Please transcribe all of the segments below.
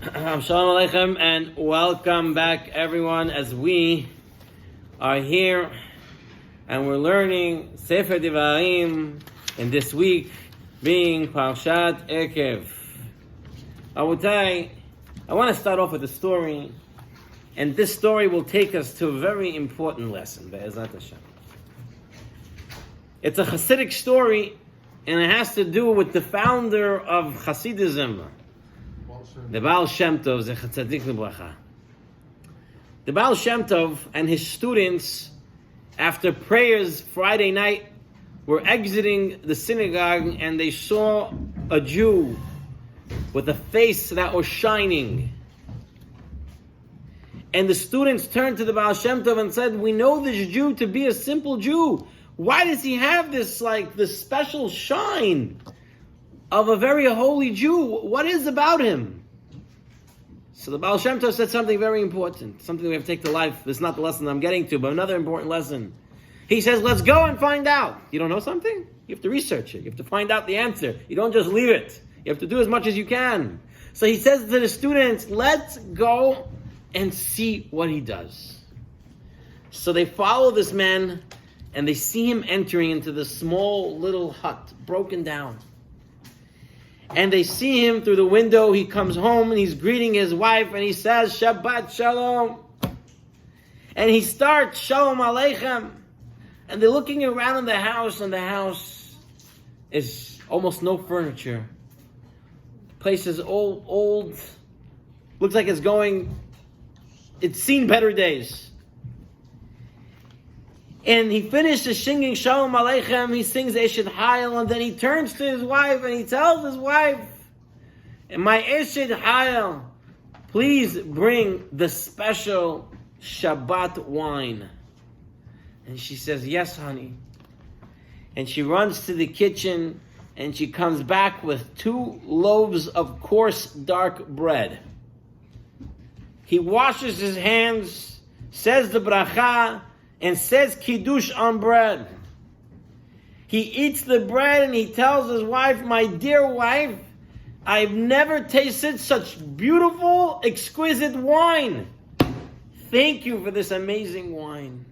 Shalom Aleichem and welcome back everyone as we are here and we're learning Sefer Devarim and this week being Parshat Ekev. I want to start off with a story, and this story will take us to a very important lesson, Be'ezrat Hashem. It's a Hasidic story and it has to do with the founder of Hasidism, the Baal Shem Tov, Zecher Tzadik Lebracha. The Baal Shem Tov and his students, after prayers Friday night, were exiting the synagogue and they saw a Jew with a face that was shining. And the students turned to the Baal Shem Tov and said, "We know this Jew to be a simple Jew. Why does he have this special shine of a very holy Jew? What is about him?" So the Baal Shem Tov said something very important, something we have to take to life. This is not the lesson I'm getting to, but another important lesson. He says, let's go and find out. You don't know something? You have to research it. You have to find out the answer. You don't just leave it. You have to do as much as you can. So he says to the students, let's go and see what he does. So they follow this man and they see him entering into this small little hut, broken down. And they see him through the window. He comes home and he's greeting his wife and he says, Shabbat Shalom. And he starts, Shalom Aleichem. And they're looking around in the house, and the house is almost no furniture. The place is old. Looks like it's seen better days. And he finishes singing Shalom Aleichem, he sings Eshet Hayel, and then he turns to his wife and he tells his wife, my Eshet Hayel, please bring the special Shabbat wine. And she says, yes, honey. And she runs to the kitchen and she comes back with 2 loaves of coarse dark bread. He washes his hands, says the bracha, and says Kiddush on bread. He eats the bread and he tells his wife, my dear wife, I've never tasted such beautiful, exquisite wine. Thank you for this amazing wine.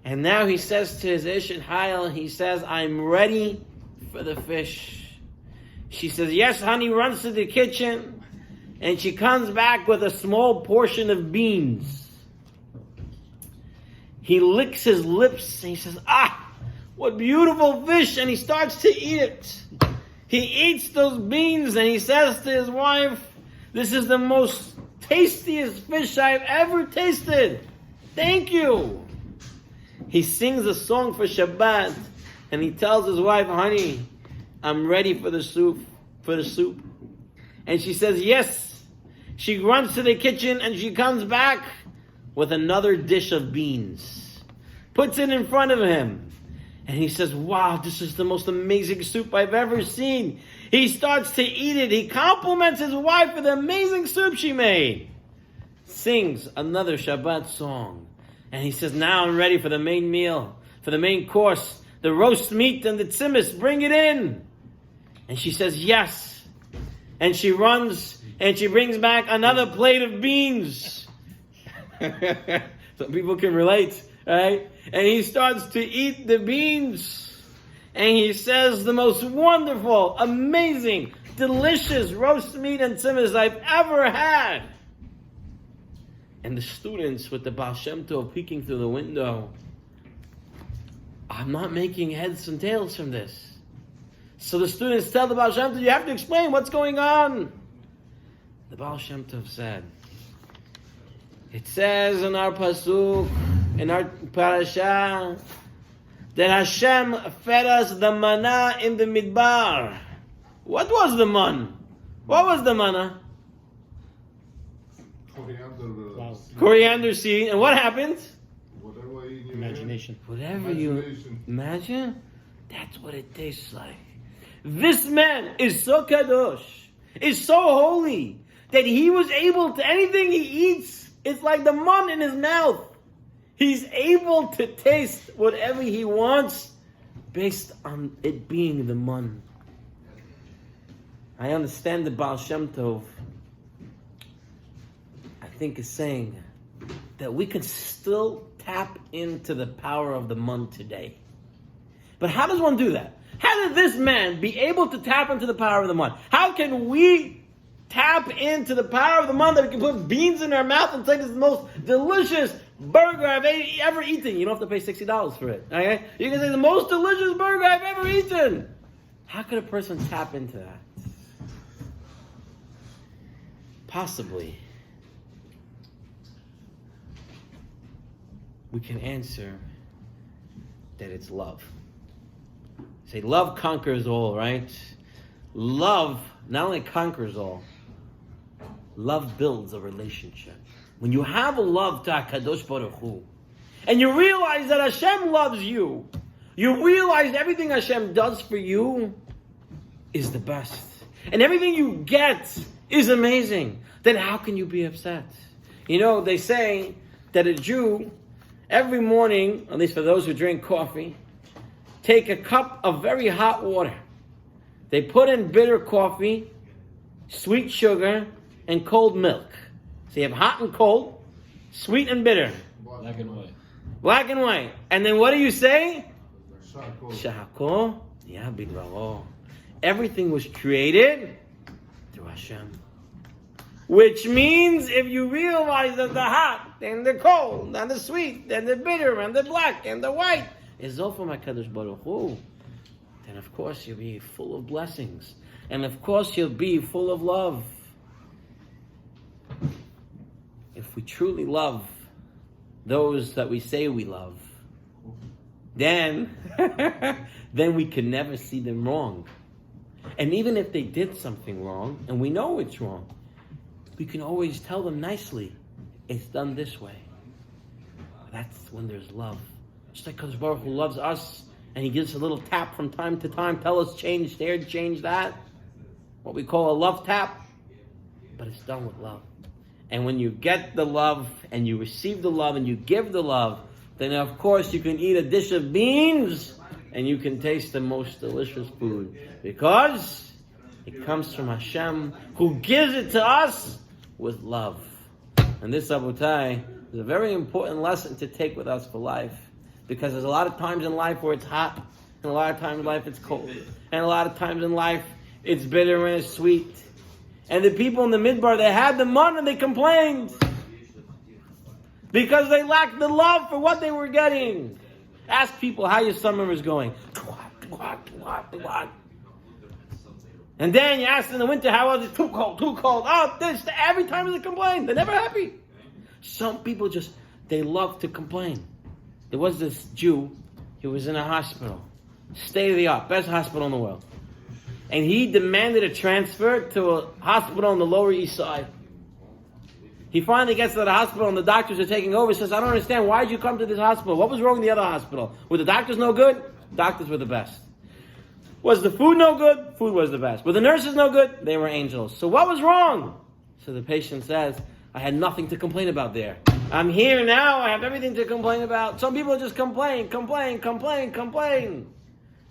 And now he says to his Eshet Hayel, he says, I'm ready for the fish. She says, yes, honey, runs to the kitchen, and she comes back with a small portion of beans. He licks his lips and he says, what beautiful fish, and he starts to eat it. He eats those beans and he says to his wife, this is the most tastiest fish I've ever tasted. Thank you. He sings a song for Shabbat and he tells his wife, honey, I'm ready for the soup. And she says, yes. She runs to the kitchen and she comes back with another dish of beans. Puts it in front of him. And he says, wow, this is the most amazing soup I've ever seen. He starts to eat it. He compliments his wife for the amazing soup she made. Sings another Shabbat song. And he says, now I'm ready for the main meal, for the main course, the roast meat and the tzimmis, bring it in. And she says, yes. And she runs and she brings back another plate of beans. Some people can relate, right? And he starts to eat the beans. And he says, the most wonderful, amazing, delicious roast meat and tzimmis I've ever had. And the students with the Baal Shem Tov peeking through the window, I'm not making heads and tails from this. So the students tell the Baal Shem Tov, you have to explain what's going on. The Baal Shem Tov said, it says in our pasuk, in our parasha, that Hashem fed us the manna in the midbar. What was the man? What was the manna? Coriander seed. And what happened? Imagination. Whatever you imagine, that's what it tastes like. This man is so kadosh, is so holy, that he was able to, anything he eats, it's like the man in his mouth. He's able to taste whatever he wants based on it being the man. I understand the Baal Shem Tov, I think, is saying that we can still tap into the power of the mun today. But how does one do that? How did this man be able to tap into the power of the mun? How can we tap into the power of the mun that we can put beans in our mouth and say this is the most delicious burger I've ever eaten? You don't have to pay $60 for it. Okay? You can say the most delicious burger I've ever eaten. How could a person tap into that? Possibly, we can answer that it's love. Say, love conquers all, right? Love not only conquers all, love builds a relationship. When you have a love to HaKadosh Baruch Hu, and you realize that Hashem loves you, you realize everything Hashem does for you is the best. And everything you get is amazing. Then how can you be upset? You know, they say that a Jew, every morning, at least for those who drink coffee, take a cup of very hot water. They put in bitter coffee, sweet sugar, and cold milk. So you have hot and cold, sweet and bitter. Black and white. Black and white. And then what do you say? Shako. Everything was created through Hashem. Which means if you realize that the hot, and the cold, and the sweet, and the bitter, and the black, and the white is all from HaKadosh Baruch Hu, then of course you'll be full of blessings. And of course you'll be full of love. If we truly love those that we say we love, then we can never see them wrong. And even if they did something wrong, and we know it's wrong, we can always tell them nicely, it's done this way. That's when there's love. Just like Kadosh Baruch Hu loves us, and He gives us a little tap from time to time, tell us change there, change that. What we call a love tap. But it's done with love. And when you get the love, and you receive the love, and you give the love, then of course you can eat a dish of beans, and you can taste the most delicious food. Because it comes from Hashem, who gives it to us with love. And this, Abutai, is a very important lesson to take with us for life. Because there's a lot of times in life where it's hot, and a lot of times in life it's cold. And a lot of times in life it's bitter and it's sweet. And the people in the Midbar, they had the mun and they complained. Because they lacked the love for what they were getting. Ask people how your summer is going. And then you ask in the winter, how was it? Too cold. Oh, this. Every time they complain. They're never happy. Some people they love to complain. There was this Jew, he was in a hospital. State of the art, best hospital in the world. And he demanded a transfer to a hospital on the Lower East Side. He finally gets to the hospital and the doctors are taking over. He says, I don't understand. Why did you come to this hospital? What was wrong with the other hospital? Were the doctors no good? Doctors were the best. Was the food no good? Food was the best. Were the nurses no good? They were angels. So what was wrong? So the patient says, I had nothing to complain about there. I'm here now. I have everything to complain about. Some people just complain.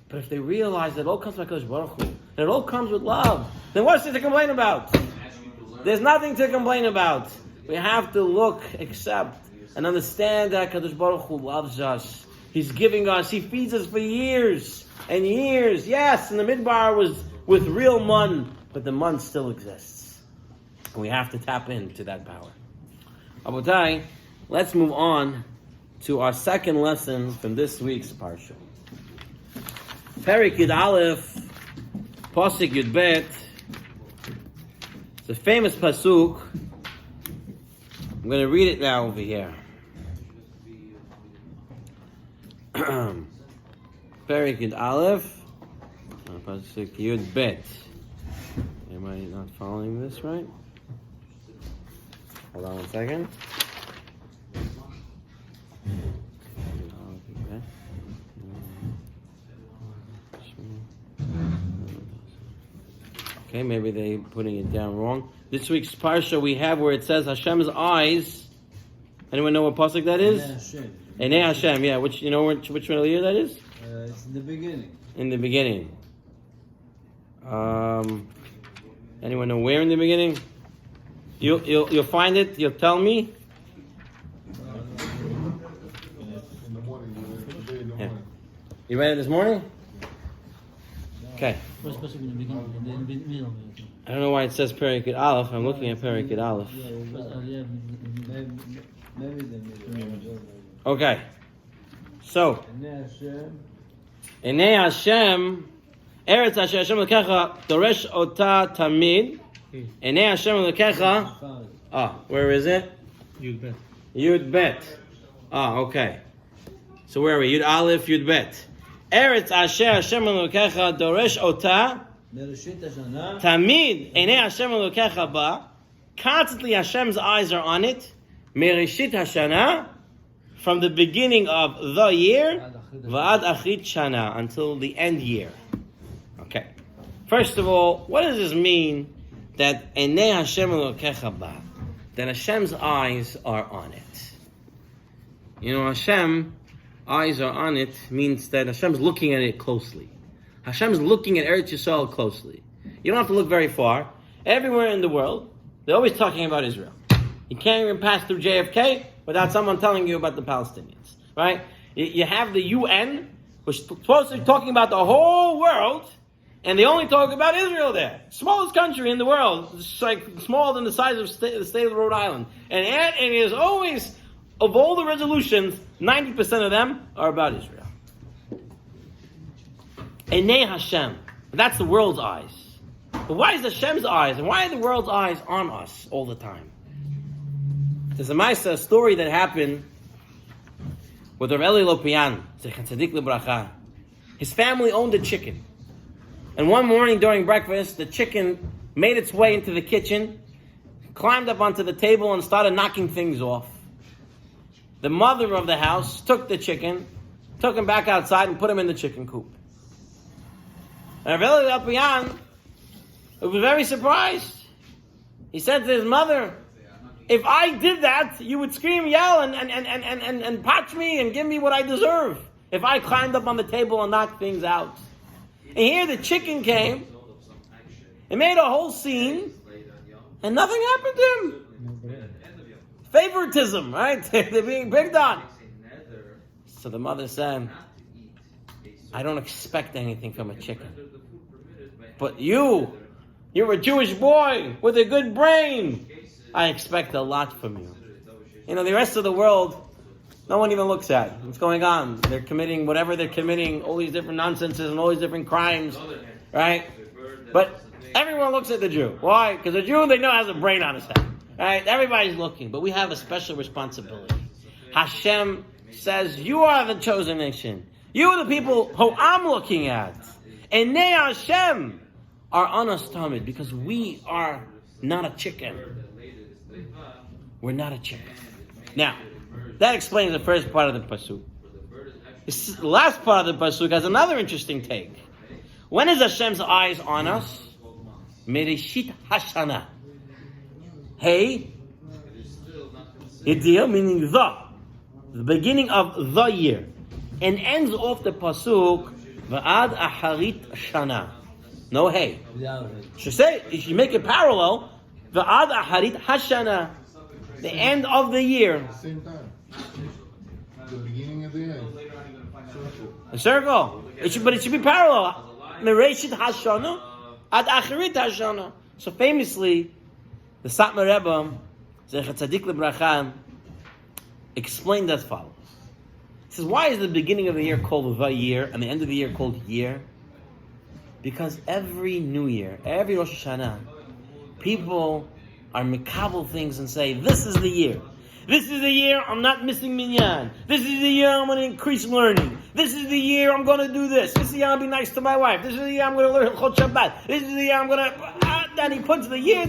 But if they realize that it all comes from HaKadosh Baruch Hu, that it all comes with love, then what's there to complain about? There's nothing to complain about. We have to look, accept, and understand that HaKadosh Baruch Hu loves us. He's giving us. He feeds us for years and years. Yes, and the Midbar was with real mun, but the mun still exists. And we have to tap into that power. Abotai, let's move on to our second lesson from this week's Parshat. Perek Yud Aleph, Pasuk Yud Bet. It's a famous pasuk. I'm going to read it now over here. Perek Yud Aleph, Pasuk Yud Bet. Am I not following this right? Hold on one second. Okay, maybe they're putting it down wrong. This week's parsha we have where it says Hashem's eyes. Anyone know what pasuk that is? Enei Hashem. Yeah, which which one of the year that is? It's in the beginning. In the beginning. Anyone know where in the beginning? You'll find it. You'll tell me. In the morning, today in the Yeah. morning. You read it this morning? Okay. What's supposed to be in the beginning? In the middle. I don't know why it says Parakid Aleph. I'm looking at Parakid Aleph. Maybe the middle. Okay. So, Enei Hashem, Eretz Asher Hashem Lekecha, Doresh Ota Tamid. Enei Hashem Lekecha. Where is it? Yud Bet. Yud Bet. Okay. So where are we? Yud Aleph, Yud Bet. Eretz Asher Hashem Lekecha, Doresh Ota Tamid. Enei Hashem Lekecha Ba. Constantly Hashem's eyes are on it. Mereshit Hashana. From the beginning of the year, Va'ad Achrit Shana, until the end year. Okay. First of all, what does this mean that Enei Hashem Elokecha Ba? That Hashem's eyes are on it. You know, Hashem, eyes are on it, means that Hashem's looking at it closely. Hashem's looking at Eretz Yisrael closely. You don't have to look very far. Everywhere in the world, they're always talking about Israel. You can't even pass through JFK without someone telling you about the Palestinians, right? You have the UN, which is supposed to be talking about the whole world, and they only talk about Israel there. Smallest country in the world. It's like smaller than the size of the state of Rhode Island. And it is always, of all the resolutions, 90% of them are about Israel. Enei Hashem. That's the world's eyes. But why is Hashem's eyes, and why are the world's eyes on us all the time? There's a story that happened with Rav Eli Lopian, Zechat Tzadik Lebracha. His family owned a chicken. And one morning during breakfast, the chicken made its way into the kitchen, climbed up onto the table and started knocking things off. The mother of the house took the chicken, took him back outside and put him in the chicken coop. And Rav Eli Lopian was very surprised. He said to his mother, if I did that, you would scream, yell, and patch me and give me what I deserve. If I climbed up on the table and knocked things out. And here the chicken came and made a whole scene, and nothing happened to him. Favoritism, right? They're being picked on. So the mother said, I don't expect anything from a chicken. But you're a Jewish boy with a good brain. I expect a lot from you. You know, the rest of the world, no one even looks at what's going on. They're committing whatever they're committing, all these different nonsenses and all these different crimes, right? But everyone looks at the Jew. Why? Because the Jew, they know, has a brain on his head, right? Everybody's looking, but we have a special responsibility. Hashem says, you are the chosen nation. You are the people who I'm looking at. And they, Hashem, are on us, Talmud, because we are not a chicken. We're not a chicken. Now, that explains the first part of the pasuk. The last part of the pasuk has another interesting take. When is Hashem's eyes on us? Mereshit Hashana. Hey, Idiyah, meaning the beginning of the year, and ends off the pasuk Va'ad Aharit Shana. No hey. You should make it parallel. Va'ad Aharit Hashana. The end of the year. Same time. The beginning of the end. A circle. It should be parallel. Mereshit Hashana ad Acharit Hashana. So famously, the Satmar Rebbe, Zechat Tzadik Lebracha, explained as follows. He says, why is the beginning of the year called the year and the end of the year called year? Because every New Year, every Rosh Hashanah, people are mikabel things and say, this is the year. This is the year I'm not missing minyan. This is the year I'm going to increase learning. This is the year I'm going to do this. This is the year I'll be nice to my wife. This is the year I'm going to learn Chot Shabbat. This is the year I'm going to... Then he puts the year.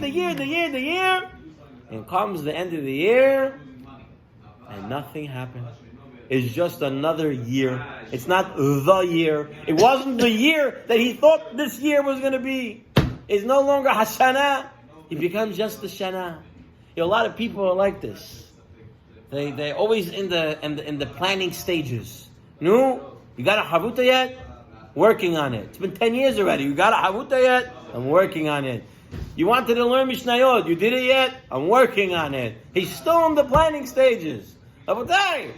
And comes the end of the year, and nothing happens. It's just another year. It's not the year. It wasn't the year that he thought this year was going to be. It's no longer Hashanah. It becomes just the Shana. You know, a lot of people are like this. They're always in the planning stages. No, you got a Havuta yet? Working on it. It's been 10 years already. You got a Havuta yet? I'm working on it. You wanted to learn Mishnayot. You did it yet? I'm working on it. He's still in the planning stages. Rabotai.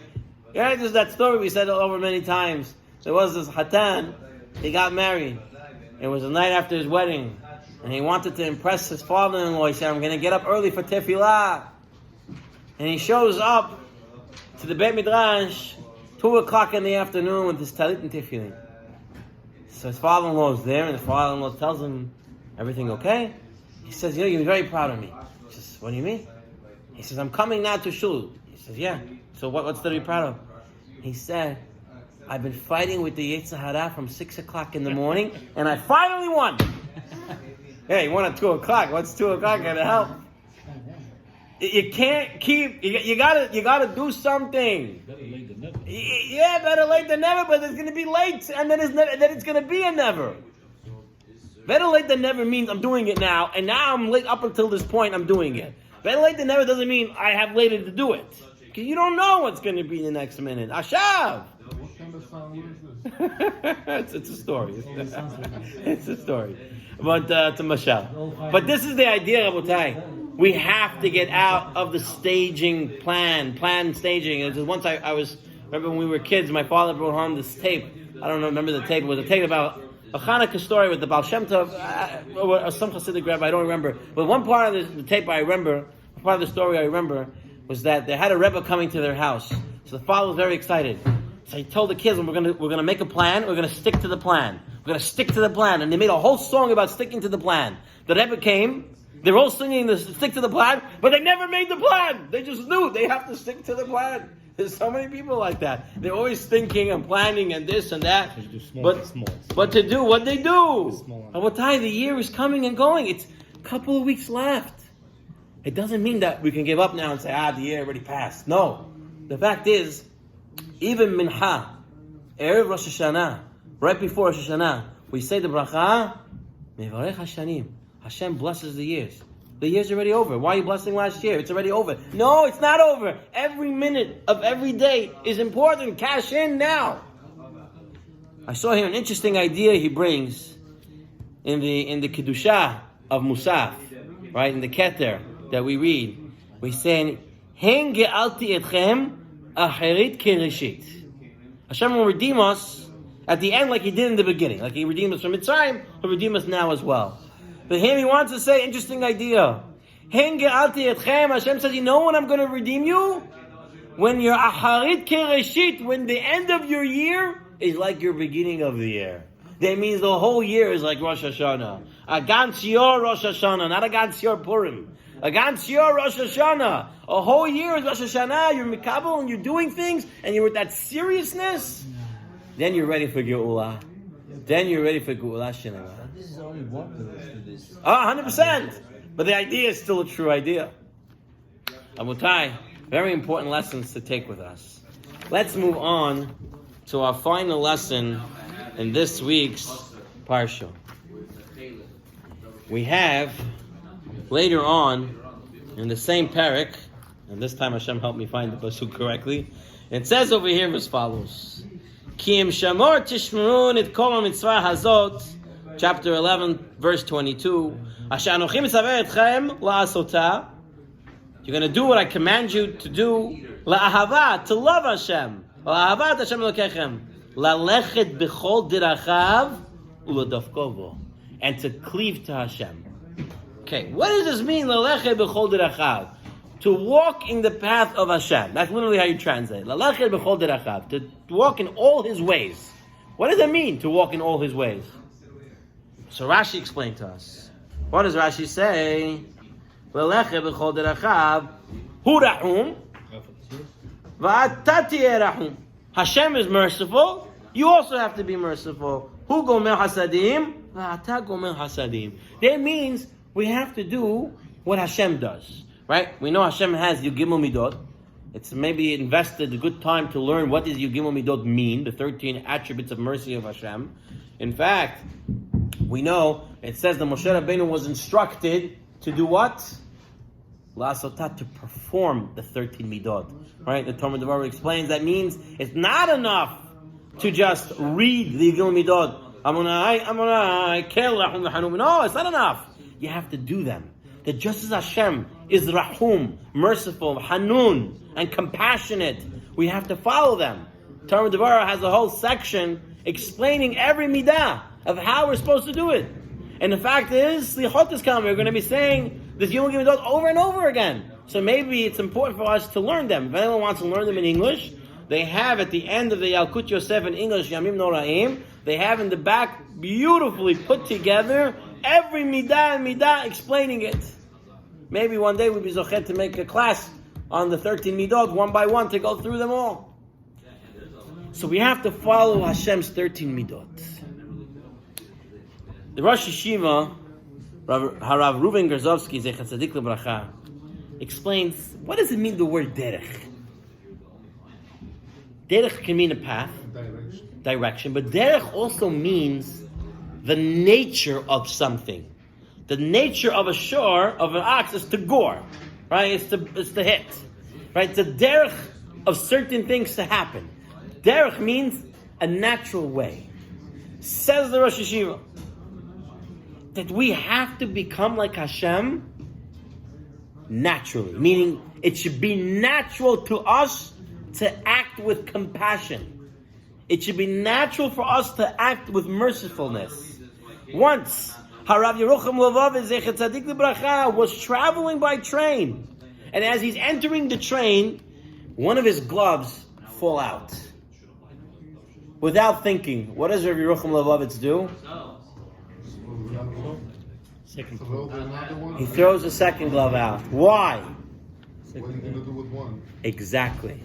Yeah, there's that story we said over many times. There was this Hatan. He got married. It was the night after his wedding. And he wanted to impress his father-in-law. He said, I'm going to get up early for tefillah. And he shows up to the Beit Midrash 2 o'clock in the afternoon with his talit and tefillin. So his father-in-law is there, and his father-in-law tells him, everything okay? He says, you're very proud of me. He says, what do you mean? He says, I'm coming now to shul. He says, yeah. So what's there to be proud of? He said, I've been fighting with the Yetzer Hara from 6 o'clock in the morning, and I finally won. Hey, you won at 2 o'clock. What's 2 o'clock going to help? You can't keep. You gotta do something. Better late than never. Yeah, better late than never. But it's gonna be late, and then it's gonna be a never. Better late than never means I'm doing it now, and now I'm late up until this point. I'm doing it. Better late than never doesn't mean I have later to do it, because you don't know what's gonna be in the next minute. Ashav. What kind of song is this? It's a story. It's a story. But it's a mashal. But this is the idea, Rabotai. We have to get out of the staging plan staging. It was once I remember when we were kids, my father brought home this tape. I don't remember the tape. It was a tape about a Hanukkah story with the Baal Shem Tov, or some Hasidic rabbi, I don't remember. But one part of the tape I remember, part of the story I remember, was that they had a Rebbe coming to their house. So the father was very excited. So he told the kids, we're gonna make a plan, we're gonna stick to the plan. We're gonna stick to the plan. And they made a whole song about sticking to the plan. The Rebbe came. They're all singing the stick to the plan, but they never made the plan. They just knew they have to stick to the plan. There's so many people like that. They're always thinking and planning and this and that. But to do what they do. And what time the year is coming and going. It's a couple of weeks left. It doesn't mean that we can give up now and say, the year already passed. No. The fact is, even Mincha, Erev Rosh Hashanah, right before Rosh Hashanah, we say the bracha, Mevarech Hashanim. Hashem blesses the years. The year's already over. Why are you blessing last year? It's already over. No, it's not over. Every minute of every day is important. Cash in now. I saw here an interesting idea he brings in the Kedusha of Musaf, right? In the Keter that we read. We're saying, Hen ge'alti etchem acherit kereshit. Hashem will redeem us at the end like He did in the beginning. Like He redeemed us from Mitzrayim, He'll redeem us now as well. But here He wants to say, interesting idea. Hen ge'alti etchem. Hashem says, you know when I'm going to redeem you? When you're acharit kereshit, when the end of your year is like your beginning of the year. That means the whole year is like Rosh Hashanah. Agan Shior Rosh Hashanah, not Agan Shior Purim. Agan Shior Rosh Hashanah. A whole year is Rosh Hashanah. You're mikabel and you're doing things and you're with that seriousness. Then you're ready for Geula. Then you're ready for Geula Shinara. This is only one to this. 100%. But the idea is still a true idea. Abutai, very important lessons to take with us. Let's move on to our final lesson in this week's Parsha. We have later on in the same parak, and this time Hashem helped me find the pasuk correctly. It says over here as follows: Ki im shamor tishmerun et kol mitzvah hazot, chapter 11, verse 22. Asher anochi mitzaver etchem la'asota. You're going to do what I command you to do. La'ahava, to love Hashem. La'ahavat Hashem Elokechem. La'lechet b'chol dirachav u'ladavkovo. And to cleave to Hashem. Okay, what does this mean? La'lechet b'chol dirachav. To walk in the path of Hashem. That's literally how you translate. La'lechet b'chol dirachav. To walk in all His ways. What does it mean to walk in all His ways? So Rashi explained to us. What does Rashi say? La'lechet b'chol dirachav hu rahum v'ata tiyeh rahum. Hashem is merciful. You also have to be merciful. Hu gomer hasadim v'ata gomer hasadim. That means we have to do what Hashem does. Right? We know Hashem has Yugimel Midot. It's maybe invested a good time to learn what does Yugimel Midot mean, the 13 attributes of mercy of Hashem. In fact, we know it says that Moshe Rabbeinu was instructed to do what? La'asotah, to perform the 13 midot. Right? The Talmud Devar explains that means it's not enough to just read the Yigil Midot. Amonai, Kel, Rahum, Hanum. No, it's not enough. you have to do them. That just as Hashem is Rahum, merciful, Hanun, and compassionate, we have to follow them. Talmud Devarah has a whole section explaining every midah of how we're supposed to do it. And the fact is, Slichot is coming. We're going to be saying this Yom Kippur over and over again. So maybe it's important for us to learn them. If anyone wants to learn them in English, they have at the end of the Yalkut Yosef in English, Yamim Noraim, they have in the back beautifully put together every midah and midah explaining it. Maybe one day we'll be zochet to make a class on the 13 midot, one by one, to go through them all. So we have to follow Hashem's 13 midot. The Rosh Yeshiva, Harav Reuven Gerzovsky, Zechat Tzadik Lebracha, explains, what does it mean, the word derech? Derech can mean a path, direction, but derech also means the nature of something. The nature of a shore, of an ox, is to gore, right? It's to hit, right? It's a derech of certain things to happen. Derech means a natural way. Says the Rosh Yeshiva, that we have to become like Hashem naturally, meaning it should be natural to us to act with compassion. It should be natural for us to act with mercifulness. Once, Harav Yerucham Lavav Zechat Tzadik Lebracha was traveling by train, and as he's entering the train, one of his gloves fall out. Without thinking, what does Rav Yerucham Levovitz do? He throws the second glove out. Why? What are you going to do with one? Exactly.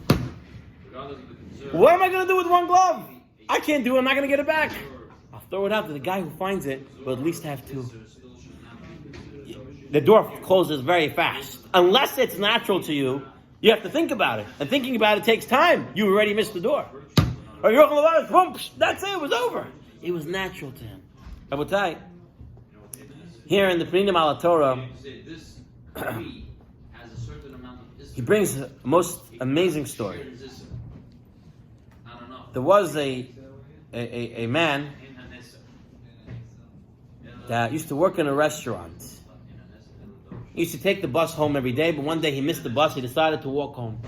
What am I going to do with one glove? I can't do it. I'm not going to get it back. I'll throw it out to the guy who finds it. But at least have two. The door closes very fast. Unless it's natural to you, you have to think about it. And thinking about it takes time. You already missed the door. Or you're boom, that's it. It was over. It was natural to him. Rabotai, here in the Pninim Al Torah, he brings a most amazing story. There was a man that used to work in a restaurant. He used to take the bus home every day, but one day he missed the bus. He decided to walk home.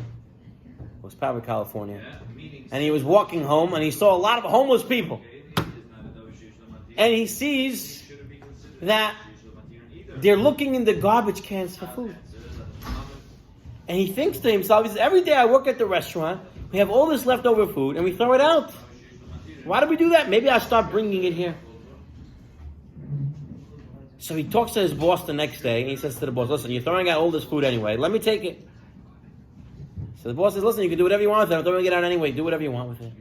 It was probably California. And he was walking home, and he saw a lot of homeless people. And he sees that they're looking in the garbage cans for food. And he thinks to himself, he says, every day I work at the restaurant, we have all this leftover food, and we throw it out. Why do we do that? Maybe I'll start bringing it here. So he talks to his boss the next day, and he says to the boss, listen, you're throwing out all this food anyway. Let me take it. So the boss says, listen, you can do whatever you want with it. I'm throwing it out anyway. Do whatever you want with it.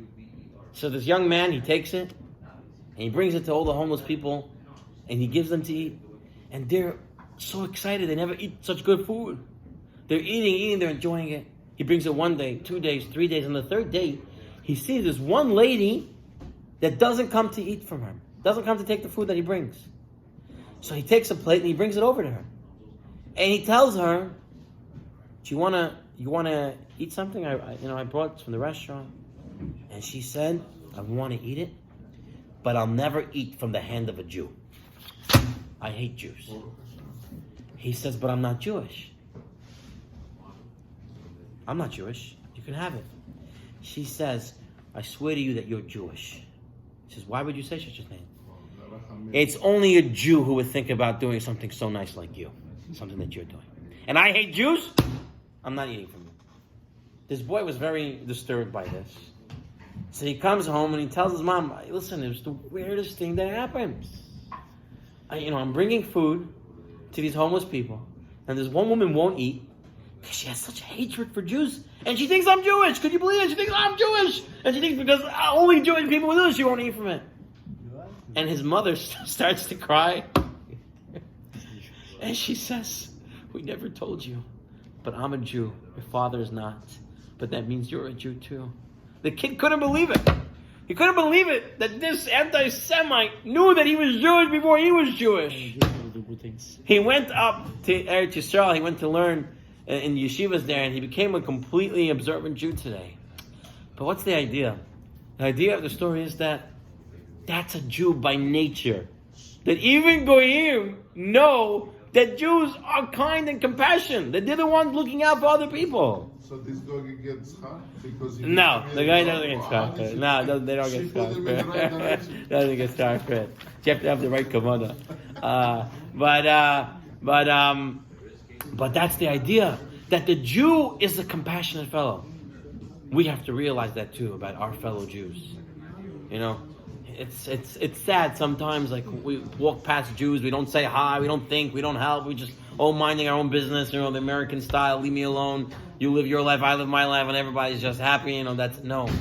So this young man, he takes it, and he brings it to all the homeless people, and he gives them to eat. And they're so excited. They never eat such good food. They're eating, they're enjoying it. He brings it 1 day, 2 days, 3 days. On the third day, he sees this one lady that doesn't come to eat from him. Doesn't come to take the food that he brings. So he takes a plate and he brings it over to her. And he tells her, do you wanna eat something? I brought from the restaurant. And she said, I want to eat it, but I'll never eat from the hand of a Jew. I hate Jews. He says, but I'm not Jewish. I'm not Jewish. You can have it. She says, I swear to you that you're Jewish. He says, why would you say such a thing? It's only a Jew who would think about doing something so nice like you. Something that you're doing. And I hate Jews? I'm not eating from you. This boy was very disturbed by this. So he comes home and he tells his mom, listen, it was the weirdest thing that happened. I'm bringing food to these homeless people. And this one woman won't eat. Because she has such hatred for Jews. And she thinks I'm Jewish. Could you believe it? She thinks I'm Jewish. And she thinks because only Jewish people will do it, she won't eat from it. And his mother starts to cry. And she says, we never told you. But I'm a Jew. Your father is not. But that means you're a Jew too. The kid couldn't believe it. He couldn't believe it that this anti-Semite knew that he was Jewish before he was Jewish. He went up to Eretz Yisrael. He went to learn in yeshivas there, and he became a completely observant Jew today. But what's the idea? The idea of the story is that that's a Jew by nature. that even Goyim know that Jews are kind and compassionate, that they're the ones looking out for other people. So this guy gets schar because No, the guy doesn't get schar for it. No, they don't get schar for it. Doesn't get schar for it. You have to have the right kavana. But that's the idea, that the Jew is a compassionate fellow. We have to realize that too about our fellow Jews. You know, it's sad sometimes. Like we walk past Jews, we don't say hi, we don't think, we don't help, we just minding our own business. You know, the American style, leave me alone. You live your life, I live my life, and everybody's just happy. You know, no. We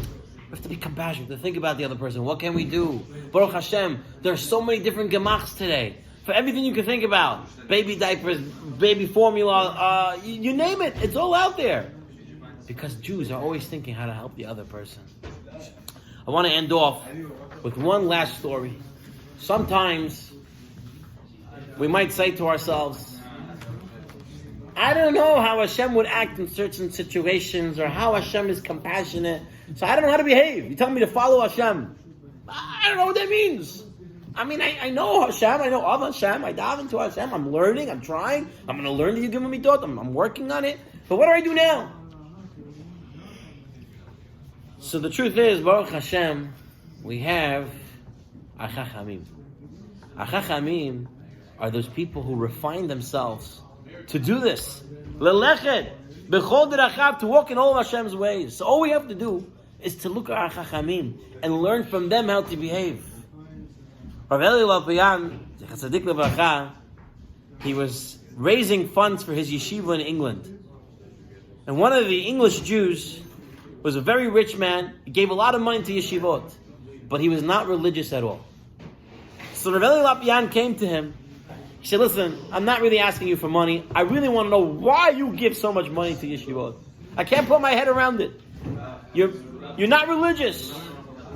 have to be compassionate, to think about the other person. What can we do? Baruch Hashem, there are so many different gemachs today. For everything you can think about. Baby diapers, baby formula, you name it. It's all out there. Because Jews are always thinking how to help the other person. I want to end off with one last story. Sometimes we might say to ourselves, I don't know how Hashem would act in certain situations, or how Hashem is compassionate, so I don't know how to behave. You tell me to follow Hashem. I don't know what that means. I mean, I know Hashem, I know of Hashem, I dive into Hashem, I'm learning, I'm trying, I'm going to learn the Yigim Mitzvot, I'm working on it, but what do I do now? So the truth is, Baruch Hashem, we have Achachamim. Achachamim are those people who refine themselves to do this. Lelechet, bechol derachav, to walk in all of Hashem's ways. So all we have to do is to look at our Chachamim and learn from them how to behave. Rav Eli Lopian, Tzaddik Levacha, he was raising funds for his yeshiva in England. And one of the English Jews was a very rich man. He gave a lot of money to yeshivot, but he was not religious at all. So Rav Eli Lopian came to him. He said, listen, I'm not really asking you for money. I really want to know why you give so much money to yeshivot. I can't put my head around it. You're not religious.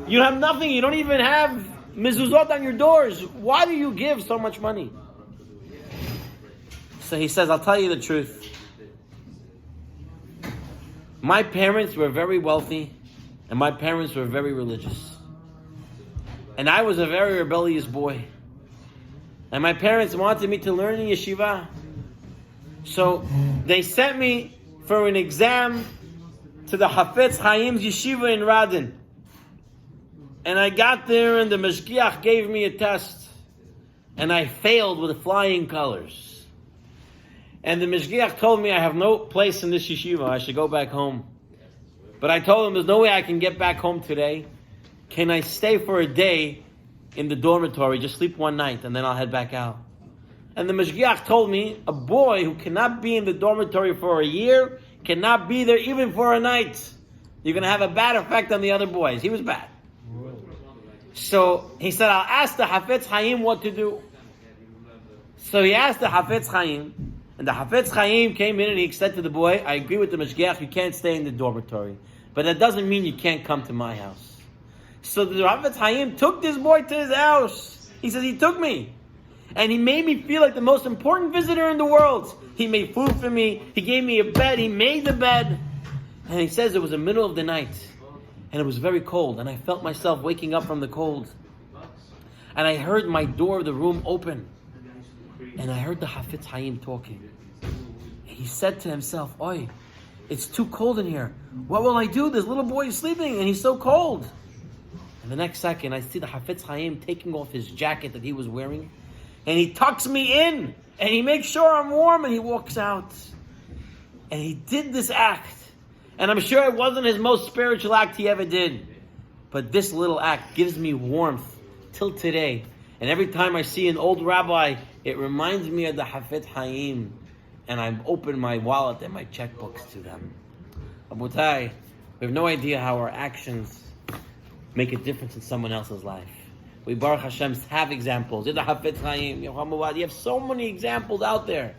You have nothing. You don't even have mezuzot on your doors. Why do you give so much money? So he says, I'll tell you the truth. My parents were very wealthy, and my parents were very religious. And I was a very rebellious boy. And my parents wanted me to learn in yeshiva. So they sent me for an exam to the Hafetz Chaim's yeshiva in Radin. And I got there and the Mashgiach gave me a test. And I failed with flying colors. And the Mashgiach told me I have no place in this yeshiva. I should go back home. But I told him there's no way I can get back home today. Can I stay for a day in the dormitory, just sleep one night, and then I'll head back out? And the Mashgiach told me, a boy who cannot be in the dormitory for a year, cannot be there even for a night. You're going to have a bad effect on the other boys. He was bad. So he said, I'll ask the Hafetz Chaim what to do. So he asked the Hafetz Chaim, and the Hafetz Chaim came in and he said to the boy, I agree with the Mashgiach, you can't stay in the dormitory. But that doesn't mean you can't come to my house. So the Hafetz Chaim took this boy to his house. He says, he took me. And he made me feel like the most important visitor in the world. He made food for me. He gave me a bed. He made the bed. And he says it was the middle of the night. And it was very cold. And I felt myself waking up from the cold. And I heard my door of the room open. And I heard the Hafetz Chaim talking. He said to himself, Oi, it's too cold in here. What will I do? This little boy is sleeping and he's so cold. And the next second, I see the Hafetz Chaim taking off his jacket that he was wearing. And he tucks me in. And he makes sure I'm warm. And he walks out. And he did this act. And I'm sure it wasn't his most spiritual act he ever did. But this little act gives me warmth till today. And every time I see an old rabbi, it reminds me of the Hafetz Chaim. And I open my wallet and my checkbooks to them. Abutai, we have no idea how our actions make a difference in someone else's life. We, Baruch Hashem, have examples. You have so many examples out there.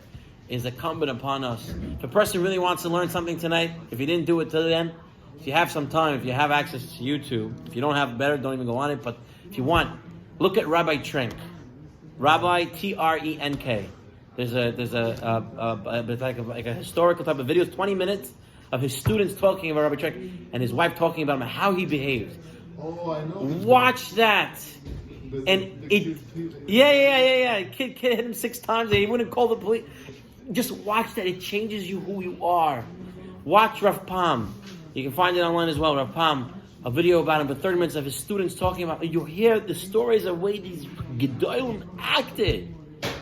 It is incumbent upon us. If a person really wants to learn something tonight, if you didn't do it till then, if you have some time, if you have access to YouTube, if you don't have better, don't even go on it. But if you want, look at Rabbi Trenk. Rabbi Trenk. There's like a historical type of video. It's 20 minutes of his students talking about Rabbi Trenk and his wife talking about him, how he behaved. Oh, I know. Watch that. And yeah. Kid hit him 6 times. He wouldn't call the police. Just watch that. It changes you who you are. Watch Rav Pam. You can find it online as well. Rav Pam, a video about him for 30 minutes of his students talking about. You hear the stories of the way these Gedolim acted.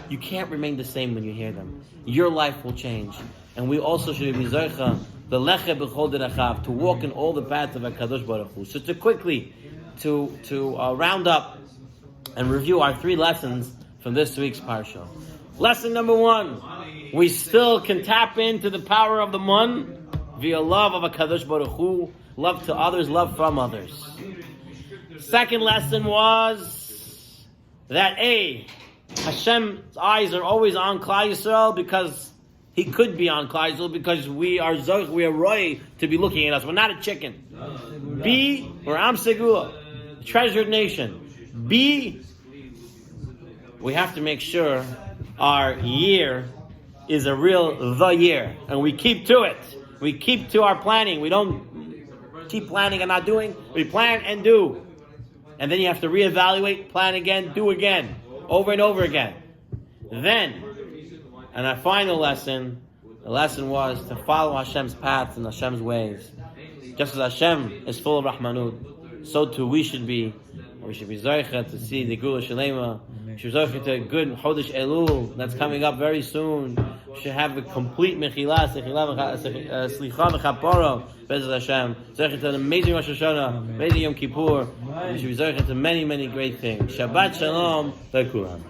You can't remain the same when you hear them. Your life will change. And we also should be Zoicha, the Leche B'chol Derachav, to walk in all the paths of HaKadosh Baruch Hu. So to quickly, to round up and review our 3 lessons from this week's Parsha. Lesson number 1, we still can tap into the power of the Mun via love of HaKadosh Baruch Hu, love to others, love from others. Second lesson was that Hashem's eyes are always on Klal Yisrael because He could be on Klal Yisrael because we are roy to be looking at us. We're not a chicken. B, we're Am Segula, treasured nation. B, we have to make sure our year is a real the year, and we keep to it. We keep to our planning. We don't keep planning and not doing. We plan and do, and then you have to reevaluate, plan again, do again. Over and over again. Then, and our final lesson, the lesson was to follow Hashem's paths and Hashem's ways. Just as Hashem is full of Rahmanut, so too we should be. We should be Zoicha to see the Gula Shalema. We should be Zoicha to a good Chodesh Elul that's coming up very soon. We should have a complete Mechila, Slicha V'Chaporo, Bezat Hashem. Zoicha to an amazing Rosh Hashanah, amazing Yom Kippur. We should be Zoicha to many, many great things. Shabbat Shalom, L'Kulam.